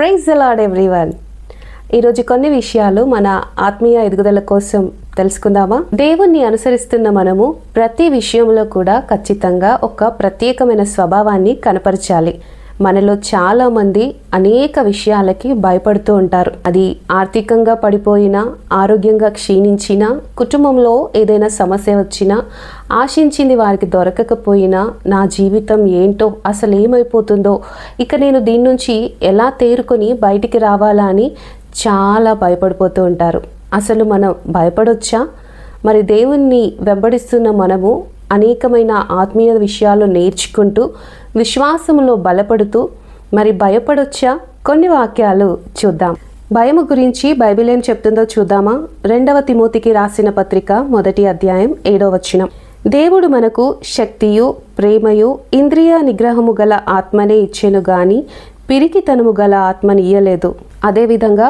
Praise the lord everyone. ఈరోజు కొన్ని విషయాలు మన ఆత్మీయ ఎదుగుదల కోసం తెలుసుకుందామా? దేవుణ్ణి అనుసరిస్తున్న మనము ప్రతి విషయంలో కూడా ఖచ్చితంగా ఒక ప్రత్యేకమైన స్వభావాన్ని కనపరచాలి. మనలో చాలా మంది అనేక విషయాలకి భయపడుతూ ఉంటారు. అది ఆర్థికంగా పడిపోయినా, ఆరోగ్యంగా క్షీణించినా, కుటుంబంలో ఏదైనా సమస్య వచ్చినా, ఆశించింది వారికి దొరకకపోయినా, నా జీవితం ఏంటో, అసలు ఏమైపోతుందో, ఇక నేను దీని నుంచి ఎలా తేరుకొని బయటికి రావాలా అని చాలా భయపడిపోతూ ఉంటారు. అసలు మనం భయపడొచ్చా? మరి దేవుణ్ణి వెంబడిస్తున్న మనము అనేకమైన ఆత్మీయ విషయాలు నేర్చుకుంటూ విశ్వాసంలో బలపడుతూ మరి భయపడొచ్చా? కొన్ని వాక్యాలు చూద్దాం. భయము గురించి బైబిల్ ఏం చెప్తుందో చూద్దామా? 2వ తిమోతికి రాసిన పత్రిక 1వ అధ్యాయం 7వ వచనం. దేవుడు మనకు శక్తియు ప్రేమయు ఇంద్రియ నిగ్రహము గల ఆత్మనే ఇచ్చెను గాని పిరికితనము గల ఆత్మని ఇయ్యలేదు. అదేవిధంగా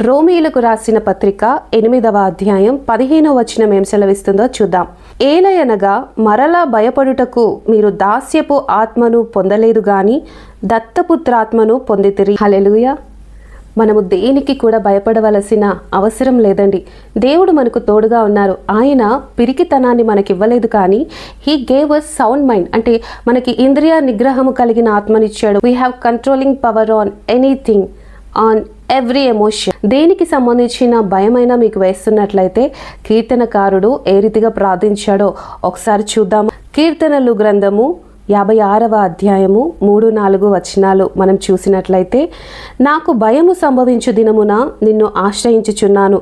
రోమీయులకు రాసిన పత్రిక 8వ అధ్యాయం 15వ వచనం ఏం సెలవిస్తుందో చూద్దాం. ఏలయనగా మరలా భయపడుటకు మీరు దాస్యపు ఆత్మను పొందలేదు గాని దత్తపుత్రాత్మను పొందితిరి. హల్లెలూయా. మనము దేనికి కూడా భయపడవలసిన అవసరం లేదండి. దేవుడు మనకు తోడుగా ఉన్నారు. ఆయన పిరికితనాన్ని మనకి ఇవ్వలేదు, కానీ he gave us sound mind. అంటే మనకి ఇంద్రియ నిగ్రహము కలిగిన ఆత్మనిచ్చాడు. We have controlling power on anything, on every emotion. దేనికి సంబంధించిన భయమైనా మీకు వేస్తున్నట్లయితే కీర్తనకారుడు ఏ రీతిగా ప్రార్థించాడో ఒకసారి చూద్దాము. కీర్తనలు గ్రంథము 56వ అధ్యాయము 3-4 వచనాలు మనం చూసినట్లయితే, నాకు భయము సంభవించు దినమున నిన్ను ఆశ్రయించుచున్నాను.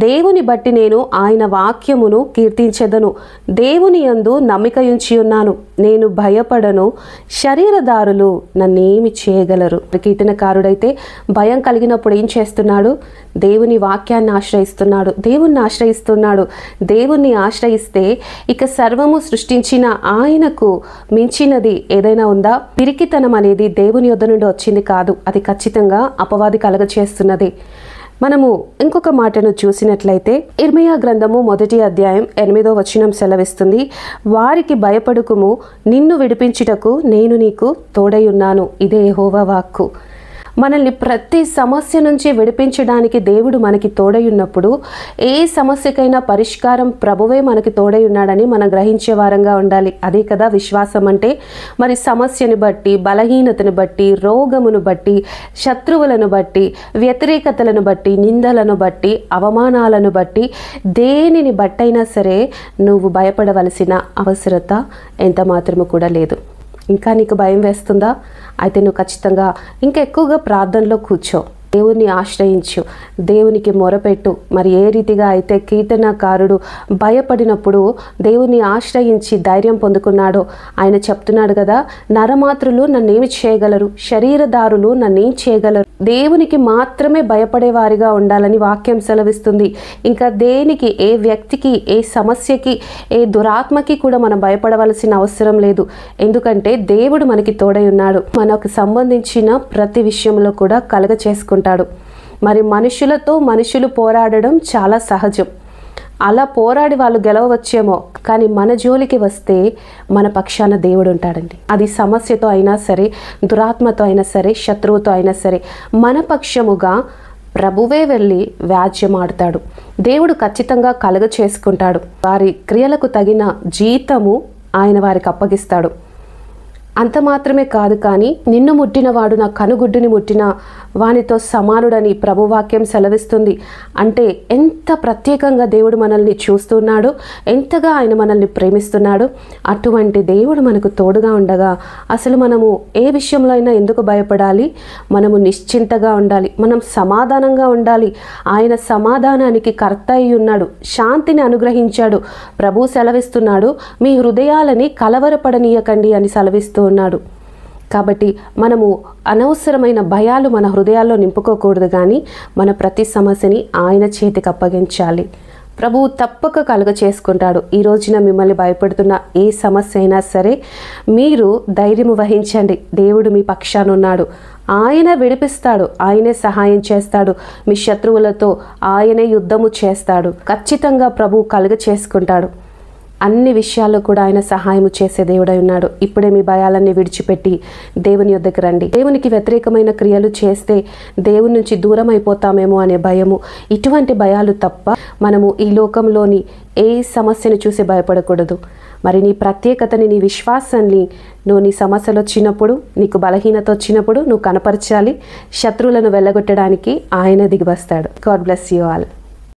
దేవుని బట్టి నేను ఆయన వాక్యమును కీర్తించెదను. దేవుని యందు నమ్మికయుంచి ఉన్నాను. నేను భయపడను, శరీరదారులు నన్నేమి చేయగలరు. కీర్తనకారుడైతే భయం కలిగినప్పుడు ఏం చేస్తున్నాడు? దేవుని వాక్యాన్ని ఆశ్రయిస్తున్నాడు, దేవుణ్ణి ఆశ్రయిస్తున్నాడు. దేవుణ్ణి ఆశ్రయిస్తే ఇక సర్వము సృష్టించిన ఆయనకు మించినది ఏదైనా ఉందా? పిరికితనం అనేది దేవుని యొద్ద నుండి వచ్చింది కాదు, అది ఖచ్చితంగా అపవాది కలగచేస్తున్నది. మనము ఇంకొక మాటను చూసినట్లయితే ఇర్మీయా గ్రంథము 1వ అధ్యాయం 8వ వచనం సెలవిస్తుంది, వారికి భయపడుకుము, నిన్ను విడిపించుటకు నేను నీకు తోడై ఉన్నాను. ఇదే యెహోవా వాక్కు. మనల్ని ప్రతి సమస్య నుంచి విడిపించడానికి దేవుడు మనకి తోడై ఉన్నప్పుడు ఏ సమస్యకైనా పరిష్కారం ప్రభువే మనకి తోడై ఉన్నాడని మనం గ్రహించే వారంగా ఉండాలి. అదే కదా విశ్వాసం అంటే. మరి సమస్యను బట్టి, బలహీనతను బట్టి, రోగమును బట్టి, శత్రువులను బట్టి, వ్యతిరేకతలను బట్టి, నిందలను బట్టి, అవమానాలను బట్టి, దేనిని బట్టైనా సరే నువ్వు భయపడవలసిన అవసరత ఎంత మాత్రము కూడా లేదు. ఇంకా నీకు భయం వేస్తుందా? అయితే నువ్వు ఖచ్చితంగా ఇంకా ఎక్కువగా ప్రార్థనలో కూర్చో, దేవుణ్ణి ఆశ్రయించు, దేవునికి మొరపెట్టు. మరి ఏ రీతిగా అయితే కీర్తనకారుడు భయపడినప్పుడు దేవుని ఆశ్రయించి ధైర్యం పొందుకున్నాడో ఆయన చెప్తున్నాడు కదా, నరమాత్రులు నన్నేమి చేయగలరు, శరీరదారులు నన్నేం చేయగలరు. దేవునికి మాత్రమే భయపడేవారిగా ఉండాలని వాక్యం సెలవిస్తుంది. ఇంకా దేనికి, ఏ వ్యక్తికి, ఏ సమస్యకి, ఏ దురాత్మకి కూడా మనం భయపడవలసిన అవసరం లేదు. ఎందుకంటే దేవుడు మనకి తోడై ఉన్నాడు. మనకు సంబంధించిన ప్రతి విషయంలో కూడా కలుగ చేసుకుంటాడు. మరి మనుషులు పోరాడడం చాలా సహజం. అలా పోరాడి వాళ్ళు గెలవచ్చేమో, కానీ మన జోలికి వస్తే మన పక్షాన దేవుడు ఉంటాడండి. అది సమస్యతో అయినా సరే, దురాత్మతో అయినా సరే, శత్రువుతో అయినా సరే, మన పక్షముగా ప్రభువే వెళ్ళి వ్యాజ్యమాడుతాడు. దేవుడు ఖచ్చితంగా కలుగ చేసుకుంటాడు. వారి క్రియలకు తగిన జీతము ఆయన వారికి అప్పగిస్తాడు. అంత మాత్రమే కాదు, కానీ నిన్ను ముట్టినవాడు నా కనుగుడ్డుని ముట్టిన వానితో సమానుడని ప్రభువాక్యం సెలవిస్తుంది. అంటే ఎంత ప్రత్యేకంగా దేవుడు మనల్ని చూస్తున్నాడు, ఎంతగా ఆయన మనల్ని ప్రేమిస్తున్నాడు. అటువంటి దేవుడు మనకు తోడుగా ఉండగా అసలు మనము ఏ విషయంలో అయినా ఎందుకు భయపడాలి? మనము నిశ్చింతగా ఉండాలి, మనం సమాధానంగా ఉండాలి. ఆయన సమాధానానికి కర్త అయి ఉన్నాడు, శాంతిని అనుగ్రహించాడు. ప్రభు సెలవిస్తున్నాడు, మీ హృదయాలని కలవరపడనీయకండి అని సెలవిస్తూ ఉన్నాడు. కాబట్టి మనము అనవసరమైన భయాలు మన హృదయాల్లో నింపుకోకూడదు, కానీ మన ప్రతి సమస్యని ఆయన చేతికి అప్పగించాలి. ప్రభువు తప్పక కలుగ చేసుకుంటాడు. ఈ రోజున మిమ్మల్ని భయపెడుతున్న ఏ సమస్య అయినా సరే మీరు ధైర్యం వహించండి. దేవుడు మీ పక్షాన ఉన్నాడు. ఆయన విడిపిస్తాడు, ఆయనే సహాయం చేస్తాడు. మీ శత్రువులతో ఆయనే యుద్ధము చేస్తాడు. ఖచ్చితంగా ప్రభువు కలుగ చేసుకుంటాడు. అన్ని విషయాల్లో కూడా ఆయన సహాయం చేసే దేవుడై ఉన్నాడు. ఇప్పుడే మీ భయాలన్నీ విడిచిపెట్టి దేవుని యొద్దకు రండి. దేవునికి వ్యతిరేకమైన క్రియలు చేస్తే దేవుని నుంచి దూరం అయిపోతామేమో అనే భయము, ఇటువంటి భయాలు తప్ప మనము ఈ లోకంలోని ఏ సమస్యను చూసి భయపడకూడదు. మరి నీ ప్రత్యేకతని, నీ విశ్వాసాన్ని నువ్వు నీ సమస్యలు వచ్చినప్పుడు, నీకు బలహీనత వచ్చినప్పుడు నువ్వు కనపరచాలి. శత్రువులను వెళ్ళగొట్టడానికి ఆయన దిగి వస్తాడు. God bless you all.